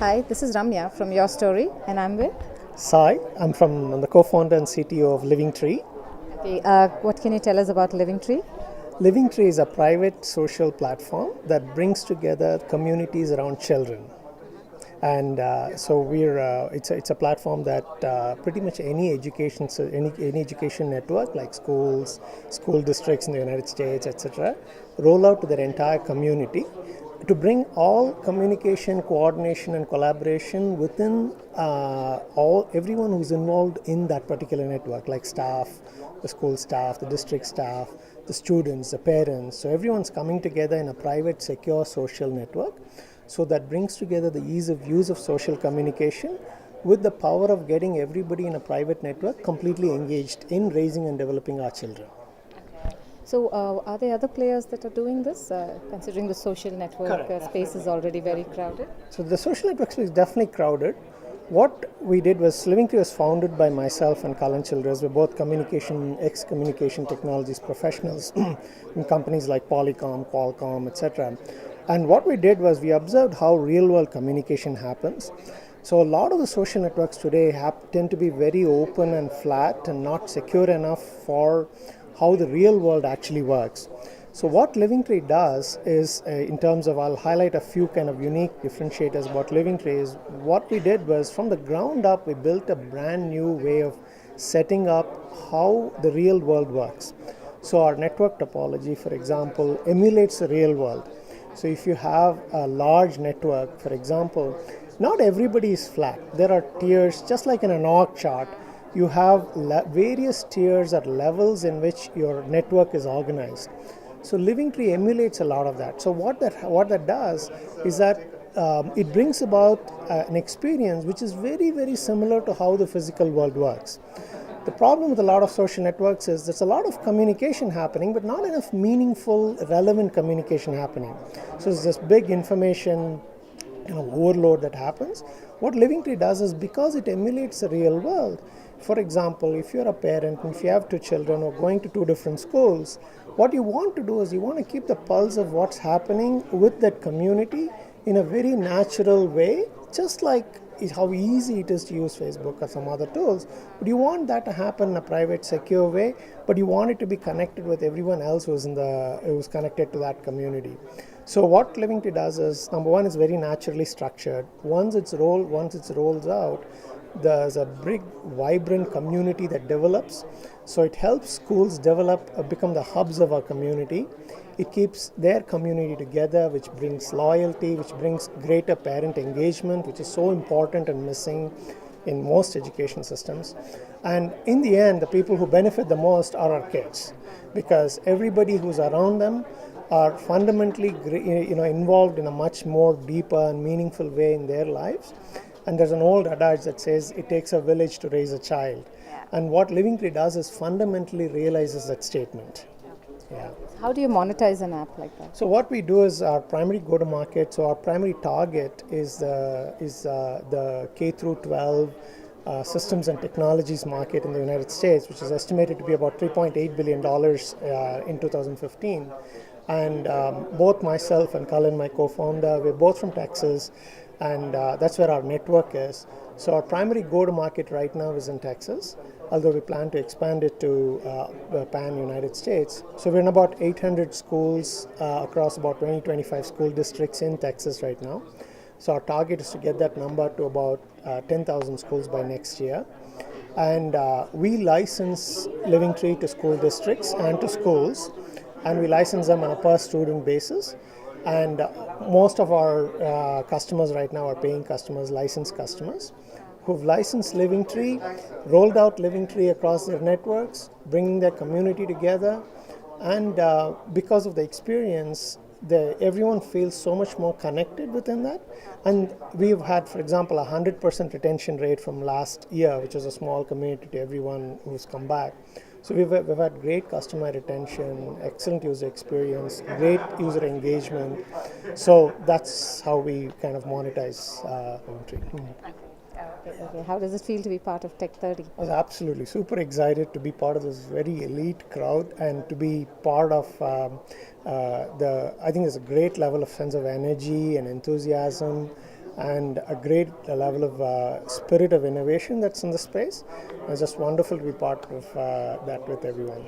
Hi, this is Ramya from YourStory, and I'm with. Sai, I'm the co-founder and CTO of Living Tree. Okay, what can you tell us about Living Tree? Living Tree is a private social platform that brings together communities around children. And so it's a platform that pretty much any education, so any education network like schools, school districts in the United States, etc., roll out to their entire community to bring all communication, coordination, and collaboration within all everyone who's involved in that particular network, like staff, the school staff, the district staff, the students, the parents. So everyone's coming together in a private, secure social network. So that brings together the ease of use of social communication with the power of getting everybody in a private network completely engaged in raising and developing our children. So, are there other players that are doing this? Considering the social network space is already very crowded. So the social network space is definitely crowded. What we did was Living Tree was founded by myself and Kalan Childress. We're both ex-communication technologies professionals in companies like Polycom, Qualcomm, etc. And what we did was we observed how real-world communication happens. So a lot of the social networks today tend to be very open and flat and not secure enough for how the real world actually works. So what Living Tree does is, in terms of, I'll highlight a few kind of unique differentiators about Living Tree is what we did was from the ground up, we built a brand new way of setting up how the real world works. So our network topology, for example, emulates the real world. So if you have a large network, for example, not everybody is flat. There are tiers, just like in an org chart. You have various tiers or levels in which your network is organized. So Living Tree emulates a lot of that. So what that does is that it brings about an experience which is very, very similar to how the physical world works. The problem with a lot of social networks is there's a lot of communication happening, but not enough meaningful, relevant communication happening. So there's this big information overload that happens. What Living Tree does is because it emulates the real world. For example, if you're a parent and if you have two children who are going to two different schools, what you want to do is you want to keep the pulse of what's happening with that community in a very natural way, just like how easy it is to use Facebook or some other tools. But you want that to happen in a private, secure way, but you want it to be connected with everyone else who's connected to that community. So what Living Tree does is, number one, it's very naturally structured. Once it rolls out, there's a big, vibrant community that develops. So it helps schools become the hubs of our community. It keeps their community together, which brings loyalty, which brings greater parent engagement, which is so important and missing in most education systems. And in the end, the people who benefit the most are our kids, because everybody who's around them are fundamentally involved in a much more deeper and meaningful way in their lives. And there's an old adage that says it takes a village to raise a child. And what Living Tree does is fundamentally realizes that statement. Yeah. How do you monetize an app like that? So what we do is our primary go-to-market. So our primary target is the K through 12 systems and technologies market in the United States, which is estimated to be about $3.8 billion in 2015. And both myself and Cullen, my co-founder, we're both from Texas, and that's where our network is. So our primary go-to-market right now is in Texas, although we plan to expand it to pan-United States. So we're in about 800 schools across about 20-25 school districts in Texas right now. So our target is to get that number to about 10,000 schools by next year. And we license Living Tree to school districts and to schools, and we license them on a per student basis. And most of our customers right now are paying customers, licensed customers, who've licensed Living Tree, rolled out Living Tree across their networks, bringing their community together. And because of the experience, everyone feels so much more connected within that. And we've had, for example, 100% retention rate from last year, which is a small community to everyone who's come back. So we've had great customer retention, excellent user experience, great user engagement. So that's how we kind of monetize Living Tree. Okay. How does it feel to be part of Tech30? I was absolutely super excited to be part of this very elite crowd and to be part of I think there's a great level of sense of energy and enthusiasm and a great level of spirit of innovation that's in the space. It's just wonderful to be part of that with everyone.